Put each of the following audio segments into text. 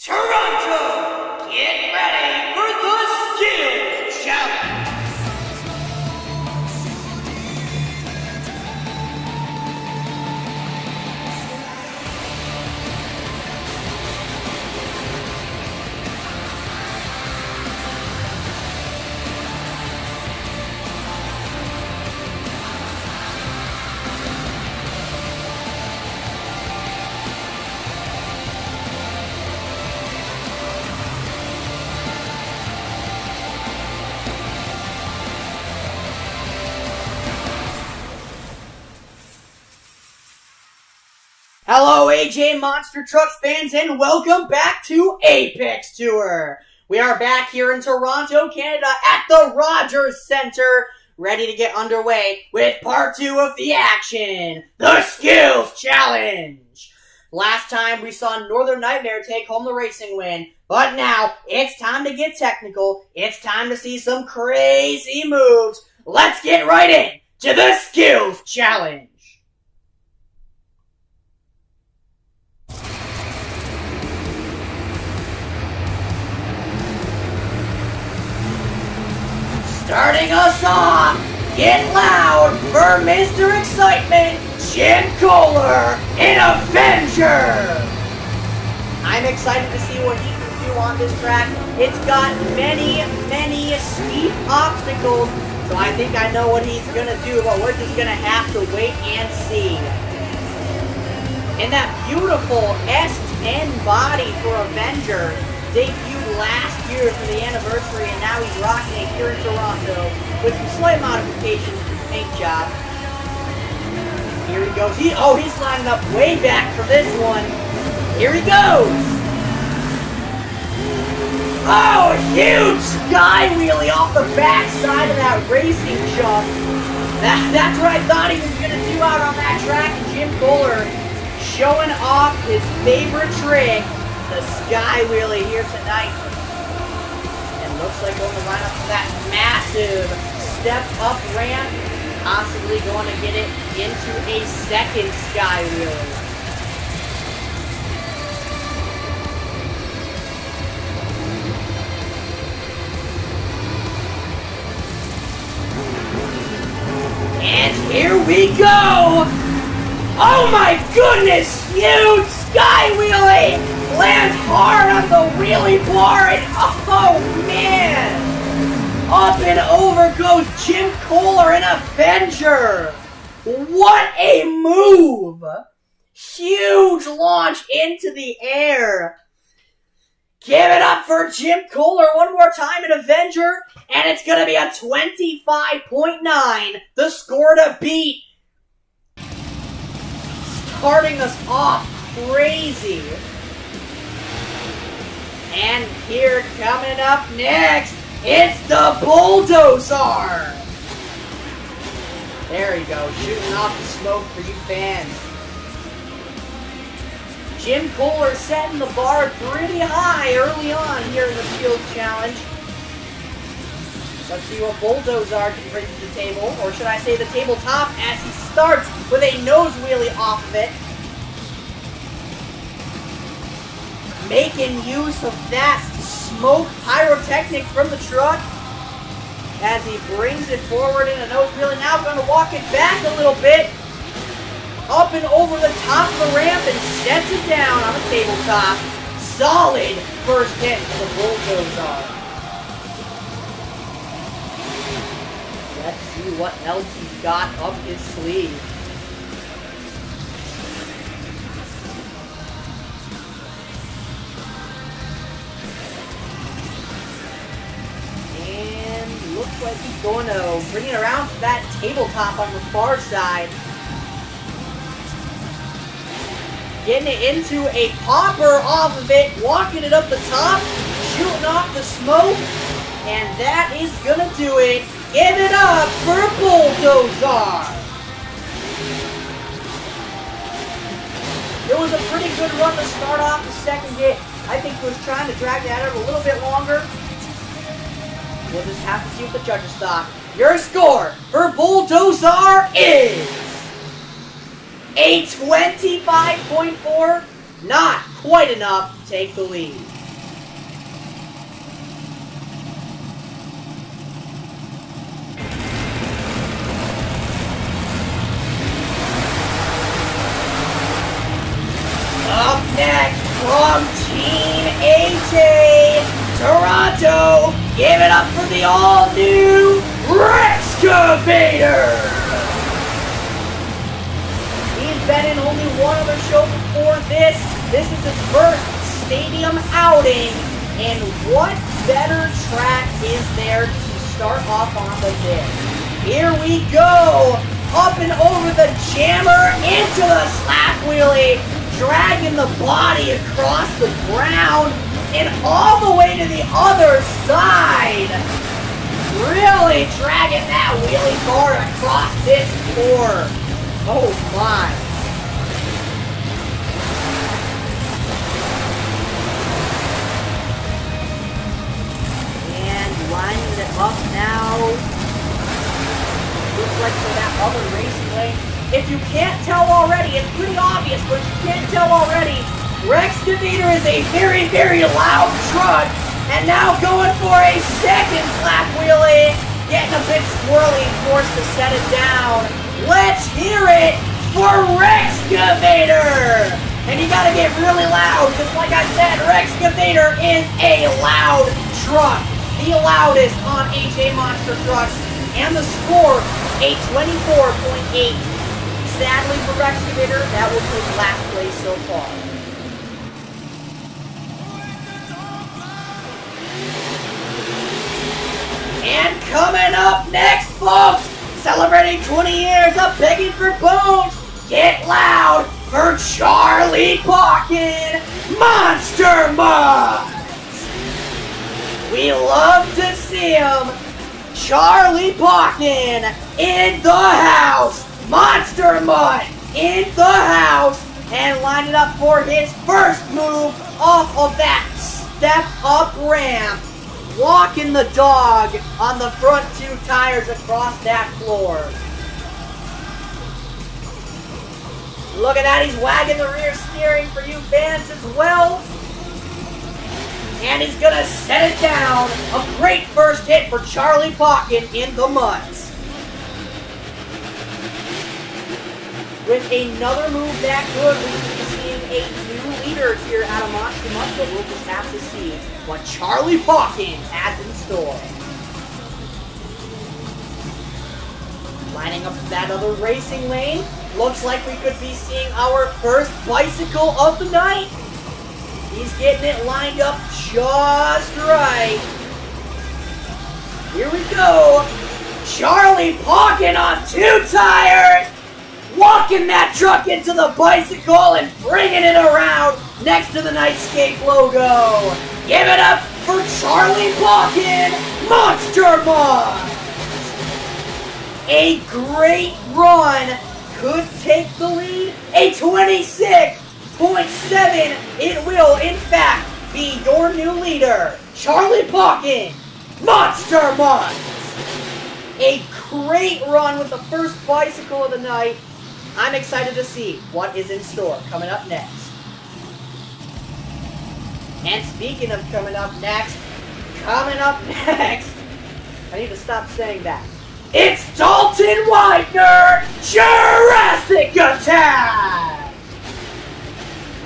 Toronto, get ready for the Skills Challenge! Hello, AJ Monster Trucks fans, and welcome back to Apex Tour. We are back here in Toronto, Canada, at the Rogers Centre, ready to get underway with part 2 of the action, the Skills Challenge. Last time we saw Northern Nightmare take home the racing win, but now it's time to get technical. It's time to see some crazy moves. Let's get right in to the Skills Challenge. Starting us off, get loud for Mr. Excitement, Jim Kohler in Avenger! I'm excited to see what he can do on this track. It's got many steep obstacles, so I think I know what he's gonna do, but we're just gonna have to wait and see. And that beautiful S10 body for Avenger debuted last year for the anniversary, and now he's rocking it here in Toronto with some slight modifications to the paint job. Here he goes. He's lining up way back for this one. Here he goes. Oh, huge sky wheelie off the back side of that racing jump. That's what I thought he was going to do out on that track. And Jim Kohler showing off his favorite trick, the sky wheelie here tonight. And looks like going to line up for that massive step up ramp, possibly going to get it into a second sky wheelie. And here we go! Oh my goodness! Huge sky wheelie! Lands hard on the wheelie bar, and oh man! Up and over goes Jim Kohler in Avenger! What a move! Huge launch into the air! Give it up for Jim Kohler one more time in Avenger, and it's gonna be a 25.9, the score to beat. Starting us off crazy. And here coming up next, it's the Bulldozer! There you go, shooting off the smoke for you fans. Jim Kohler setting the bar pretty high early on here in the Skills Challenge. Let's see what Bulldozer can bring to the table, or should I say the tabletop, as he starts with a nose wheelie off of it. Making use of that smoke pyrotechnic from the truck as he brings it forward in a nose wheelie. Now going to walk it back a little bit, up and over the top of the ramp, and sets it down on the tabletop. Solid first hit for the Bulldozer. Let's see what else he's got up his sleeve. Looks like he's going to bring it around to that tabletop on the far side. Getting it into a popper off of it, walking it up the top, shooting off the smoke, and that is going to do it. Give it up for Bulldozer! It was a pretty good run to start off the second hit. I think he was trying to drag that out a little bit longer. We'll just have to see what the judges thought. Your score for Bulldozer is a 25.4, not quite enough to take the lead. Up next from Team AJ, Toronto, give it up for the all-new Rexcavator! He's been in only one other show before this. This is his first stadium outing, and what better track is there to start off on than this? Here we go! Up and over the jammer, into the slap wheelie, dragging the body across the ground and all the way to the other side. Really dragging that wheelie bar across this floor. Oh my. And lining it up now. Looks like for that other racing lane. If you can't tell already, it's pretty obvious, but if you can't tell already, Rexcavator is a very, very loud truck, and now going for a second slap wheelie, getting a bit squirrely and forced to set it down. Let's hear it for Rexcavator! And you gotta get really loud, because like I said, Rexcavator is a loud truck. The loudest on AJ Monster Trucks, and the score, a 24.8. Sadly for Rexcavator, that will take last place so far. And coming up next, folks, celebrating 20 years of Begging for Bones, get loud for Charlie Pauken, Monster Mutts! We love to see him. Charlie Pauken in the house. Monster Mutt in the house, and lining up for his first move off of that step-up ramp. Walking the dog on the front two tires across that floor. Look at that, he's wagging the rear steering for you fans as well. And he's gonna set it down. A great first hit for Charlie Pauken in the Mutts. With another move that good, we will be seeing a new leader here out of Monster Mutts, but we'll just have to see what Charlie Pauken has in store. Lining up that other racing lane, looks like we could be seeing our first bicycle of the night. He's getting it lined up just right. Here we go. Charlie Pauken on two tires. Walking that truck into the bicycle and bringing it around next to the Nightscape logo. Give it up for Charlie Pauken, Monster Mutts! A great run, could take the lead, a 26.7. It will, in fact, be your new leader, Charlie Pauken, Monster Mutts! A great run with the first bicycle of the night. I'm excited to see what is in store coming up next. And speaking of coming up next, I need to stop saying that. It's Dalton Widener, Jurassic Attack!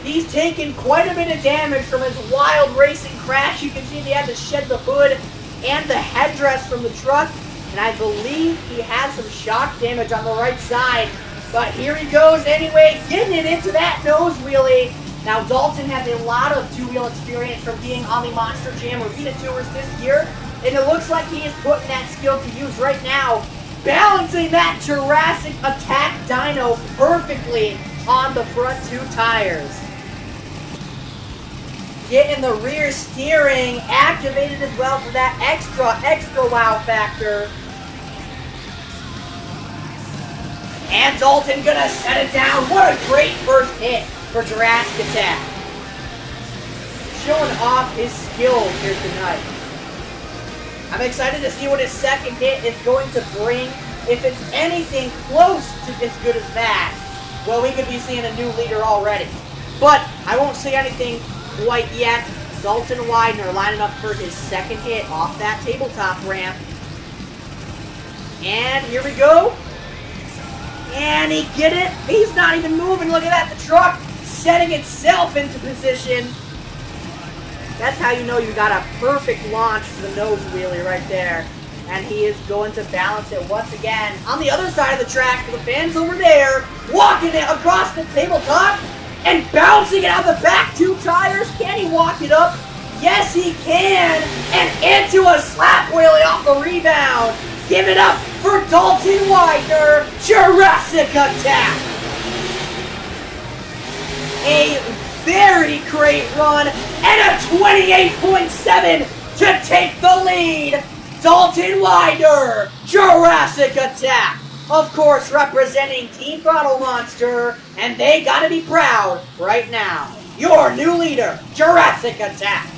He's taken quite a bit of damage from his wild racing crash. You can see he had to shed the hood and the headdress from the truck, and I believe he has some shock damage on the right side. But here he goes anyway, getting it into that nose wheelie. Now Dalton has a lot of two-wheel experience from being on the Monster Jam Arena Tours this year, and it looks like he is putting that skill to use right now, balancing that Jurassic Attack dyno perfectly on the front two tires. Getting the rear steering activated as well for that extra wow factor. And Dalton gonna set it down. What a great first hit for Jurassic Attack. Showing off his skills here tonight. I'm excited to see what his second hit is going to bring. If it's anything close to as good as that, well, we could be seeing a new leader already. But I won't say anything quite yet. Dalton Widener lining up for his second hit off that tabletop ramp. And here we go. And he get it. He's not even moving. Look at that. The truck setting itself into position. That's how you know you got a perfect launch for the nose wheelie right there. And he is going to balance it once again. On the other side of the track, the fans over there, walking it across the tabletop and bouncing it out the back two tires. Can he walk it up? Yes, he can. And into a slap wheelie off the rebound. Give it up for Dalton Widener. Jurassic Attack. A very great run and a 28.7 to take the lead. Dalton Widener, Jurassic Attack. Of course, representing Team Throttle Monster, and they gotta be proud right now. Your new leader, Jurassic Attack.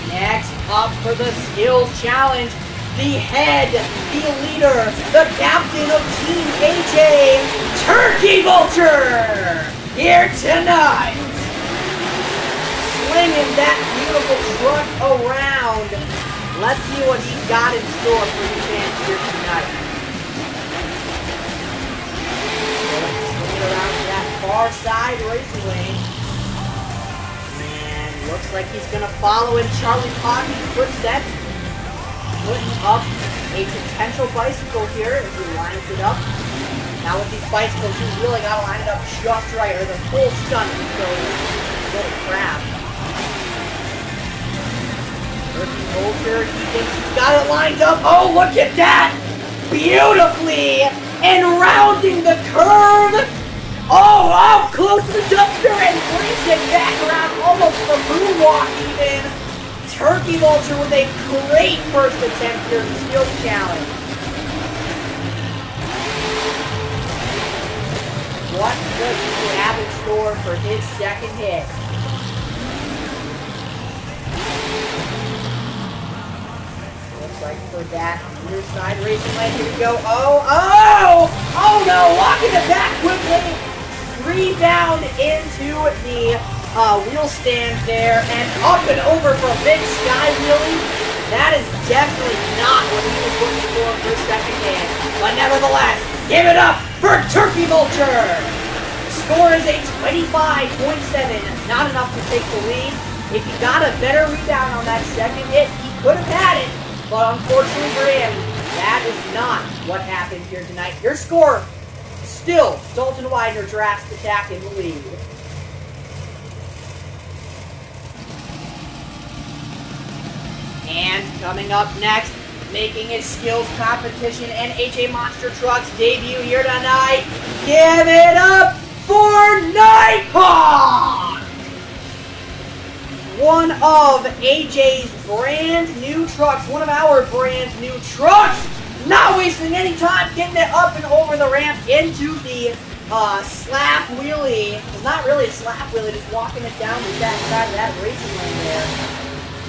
Next up for the Skills Challenge, the head, the leader, the captain of Team AJ, Turkey Vulture, here tonight. Slinging that beautiful truck around. Let's see what he's got in store for you fans here tonight. Swinging around to that far side racing lane. And looks like he's going to follow in Charlie Pockey's footsteps. Putting up a potential bicycle here as he lines it up. Now with these bicycles, you really got to line it up just right, or the full stunt can go a little crap. Turkey Vulture, he thinks he's got it lined up. Oh, look at that! Beautifully! And rounding the curve! Oh, close to the dumpster and brings it back around, almost the moonwalk even. Turkey Vulture with a great first attempt here in the Skills Challenge. What does he have in store for his second hit? Looks like for that near side racing lane, here we go. Oh no, walking it back quickly. Rebound into the wheel stand there, and up and over for a big sky wheelie. That is definitely not what he was looking for his second hit. But nevertheless, give it up for Turkey Vulture. Score is a 25.7. Not enough to take the lead. If he got a better rebound on that second hit, he could have had it. But unfortunately for him, that is not what happened here tonight. Your score, still Dalton Widener, Jurassic Attack in the lead. And coming up next, making his skills competition and AJ Monster Truck's debut here tonight, give it up for Nighthawk! One of AJ's brand new trucks, one of our brand new trucks, not wasting any time, getting it up and over the ramp into the slap wheelie. Well, not really a slap wheelie, just walking it down the back side of that racing lane there.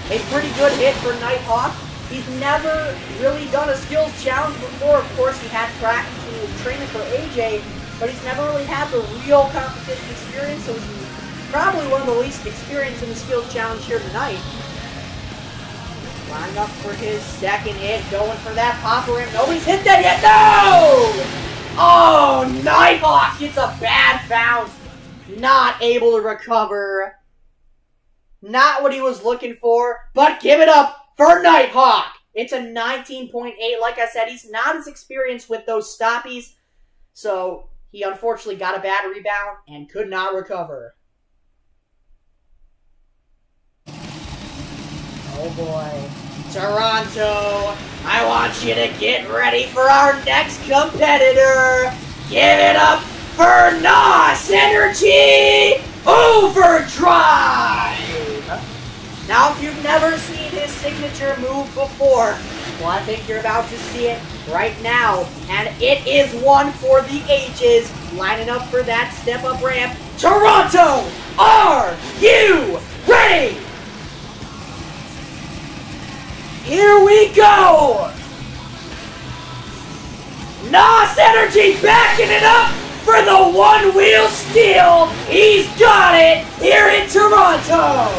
A pretty good hit for Nighthawk. He's never really done a skills challenge before. Of course, he had practice when he was training for AJ, but he's never really had the real competition experience, so he's probably one of the least experienced in the skills challenge here tonight. Lining up for his second hit, going for that popper ramp. Nobody's hit that yet. No! Oh, Nighthawk gets a bad bounce. Not able to recover. Not what he was looking for, but give it up for Nighthawk. It's a 19.8. Like I said, he's not as experienced with those stoppies, so he unfortunately got a bad rebound and could not recover. Oh boy. Toronto, I want you to get ready for our next competitor. Give it up for NOS Energy Overdrive! Now, if you've never seen his signature move before, well, I think you're about to see it right now. And it is one for the ages, lining up for that step-up ramp. Toronto, are you ready? Here we go! NOS Energy backing it up for the one-wheel steal. He's got it here in Toronto.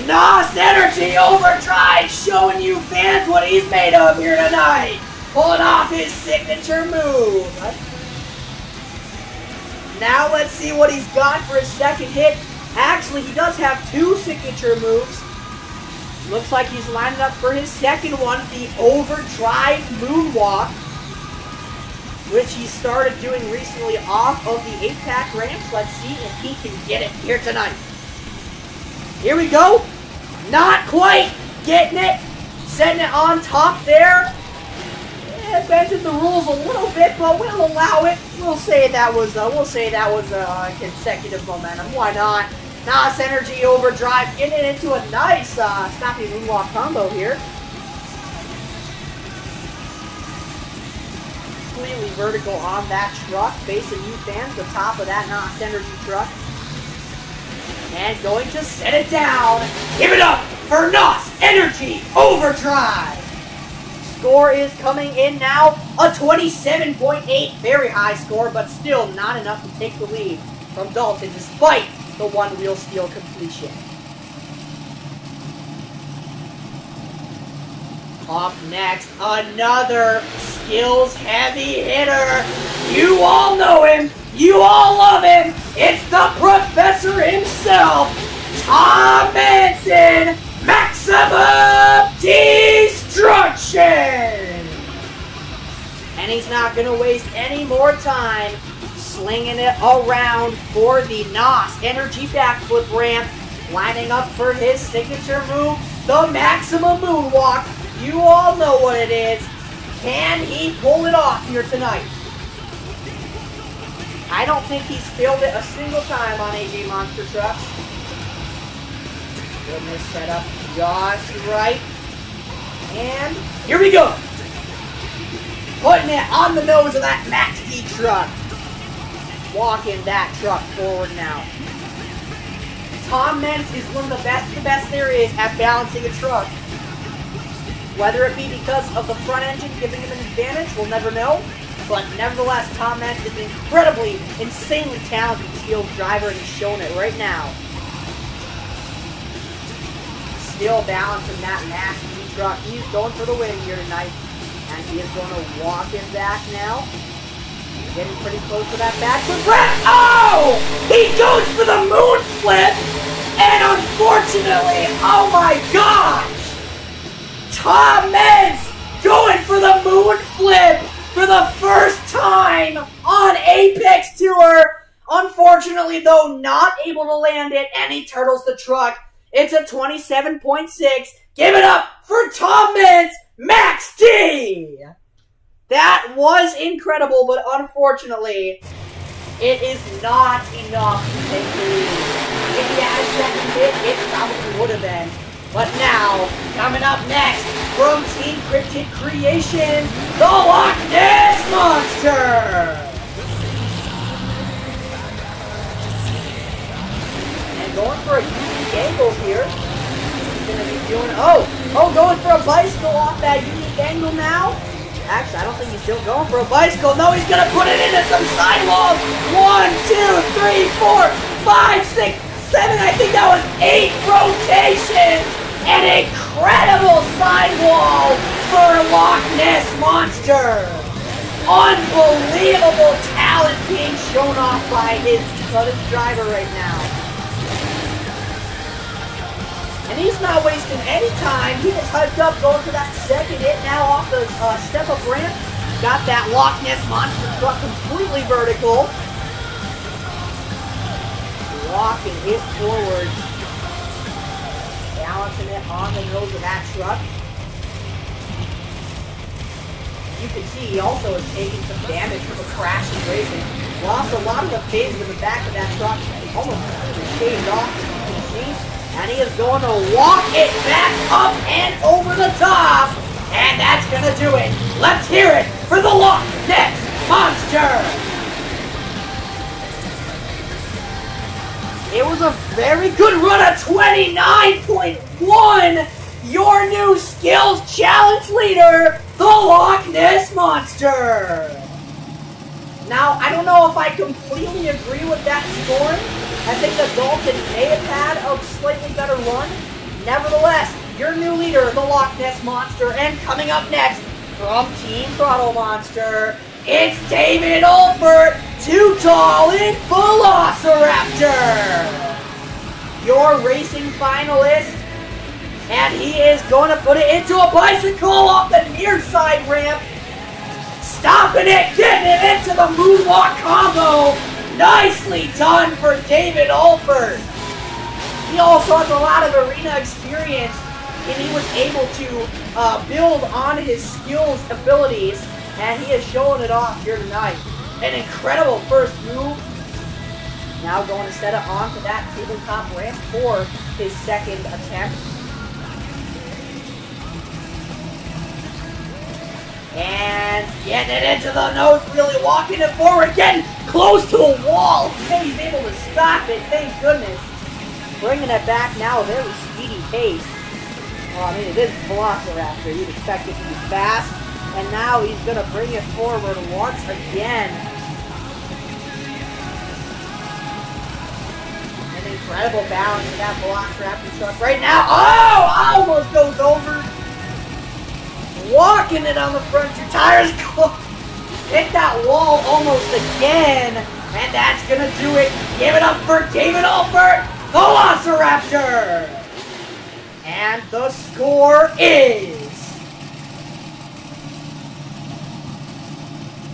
NOS Energy Overdrive showing you fans what he's made of here tonight. Pulling off his signature move. Now let's see what he's got for his second hit. Actually, he does have two signature moves. Looks like he's lining up for his second one, the Overdrive Moonwalk, which he started doing recently off of the 8-pack ramps. Let's see if he can get it here tonight. Here we go. Not quite getting it. Setting it on top there. Bending the rules a little bit, but we'll allow it. We'll say that was consecutive momentum. Why not? NOS Energy Overdrive getting it into a nice snappy moonwalk combo here. Completely vertical on that truck, facing you fans, the top of that NOS Energy truck. And going to set it down. Give it up for NOS Energy Overdrive. Score is coming in now, a 27.8, very high score, but still not enough to take the lead from Dalton despite the one-wheel steal completion. Up next, another skills-heavy hitter. You all know him. You all love him. It's the professor himself, Tom Manson, Maximum Destruction. And he's not going to waste any more time slinging it around for the NOS Energy backflip ramp, lining up for his signature move, the Maximum Moonwalk. You all know what it is. Can he pull it off here tonight? I don't think he's failed it a single time on AJ Monster Trucks. Getting this set up just right. And here we go. Putting it on the nose of that Max D truck. Walking that truck forward now. Tom Meents is one of the best there is at balancing a truck. Whether it be because of the front engine giving him an advantage, we'll never know. But nevertheless, Tom Meents is an incredibly, insanely talented skilled driver, and he's showing it right now. Still balancing that Max D truck. He's going for the win here tonight. And he is going to walk it back now. Getting pretty close to that backflip. Oh! He goes for the moon flip! And unfortunately, oh my gosh! Tom Meents going for the moon flip for the first time on Apex Tour. Unfortunately, though, not able to land it, and he turtles the truck. It's a 27.6. Give it up for Tom Meents, Max D! That was incredible, but unfortunately, it is not enough to take the lead. If he had a second hit, it probably would have been. But now, coming up next, from Team Cryptid Creations, the Loch Ness Monster! And going for a unique angle here. He's going to be doing, going for a bicycle off that unique angle now. Actually, I don't think he's still going for a bicycle. No, he's going to put it into some sidewalls. 1, 2, 3, 4, 5, 6, 7. I think that was 8 rotations. An incredible sidewall for Loch Ness Monster. Unbelievable talent being shown off by his driver right now. And he's not wasting any time. He is hyped up, going for that second hit now off the step-up ramp. Got that Loch Ness Monster truck completely vertical. Walking it forward. Balancing it on the nose of that truck. You can see he also is taking some damage from a crash and racing. Lost a lot of the fins in the back of that truck. Almost shaved off, as you can see. And he is going to walk it back up and over the top. And that's going to do it. Let's hear it for the Loch Ness Monster. It was a very good run at 29.1. Your new Skills Challenge leader, the Loch Ness Monster. Now, I don't know if I completely agree with that scoring. I think that Dalton may have had a slightly better run. Nevertheless, your new leader, the Loch Ness Monster, and coming up next from Team Throttle Monster, it's David Alford, Too Tall in Velociraptor, your racing finalist, and he is going to put it into a bicycle off the near side ramp, stopping it, getting it into the moonwalk combo. Nicely done for David Alford. He also has a lot of arena experience, and he was able to build on his skills, abilities, and he is showing it off here tonight. An incredible first move. Now going to set it onto that tabletop ramp for his second attempt. And getting it into the nose, really walking it forward, getting close to the wall. Okay, he's able to stop it, thank goodness. Bringing it back now, a very speedy pace. Well, I mean, it is Velociraptor. You'd expect it to be fast. And now he's going to bring it forward once again. An incredible balance in that Velociraptor truck right now. Oh, almost goes over. Walking it on the front. Your tires hit that wall almost again. And that's going to do it. Give it up for David Alford, Velociraptor. And the score is,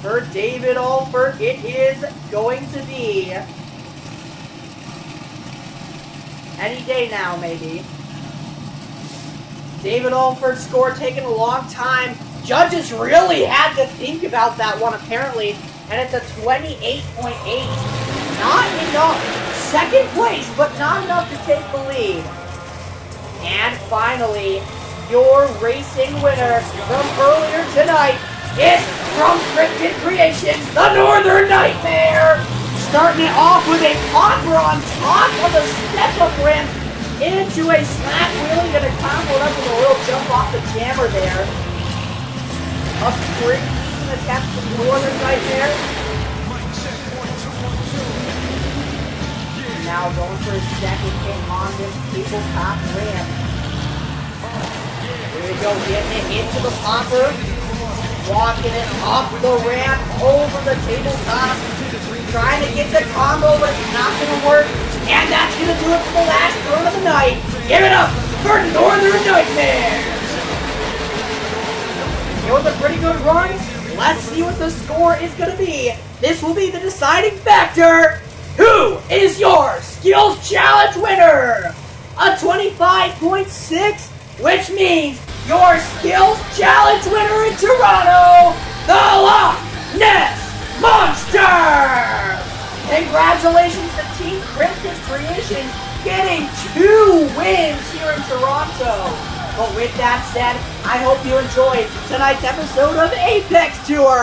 for David Alford, it is going to be any day now, maybe. David Alford's score taking a long time. Judges really had to think about that one, apparently. And it's a 28.8. Not enough. Second place, but not enough to take the lead. And finally, your racing winner from earlier tonight is from Cryptid Creations, the Northern Nightmare. Starting it off with a popper on top of the step-up ramp into a slap wheelie. Gonna combo it up with a little jump off the jammer there. A pretty decent attempt from Northern Nightmare. Now going for his second hit on this tabletop ramp. Here we go, getting it into the popper. Walking it up the ramp, over the tabletop. Trying to get the combo, but it's not going to work. And that's going to do it for the last run of the night. Give it up for Northern Nightmare. It was a pretty good run. Let's see what the score is going to be. This will be the deciding factor. Who is your Skills Challenge winner? A 25.6, which means your Skills Challenge winner in Toronto, the Loch Ness Monster! Congratulations to Team Cryptid Creations getting 2 wins here in Toronto. But with that said, I hope you enjoyed tonight's episode of Apex Tour.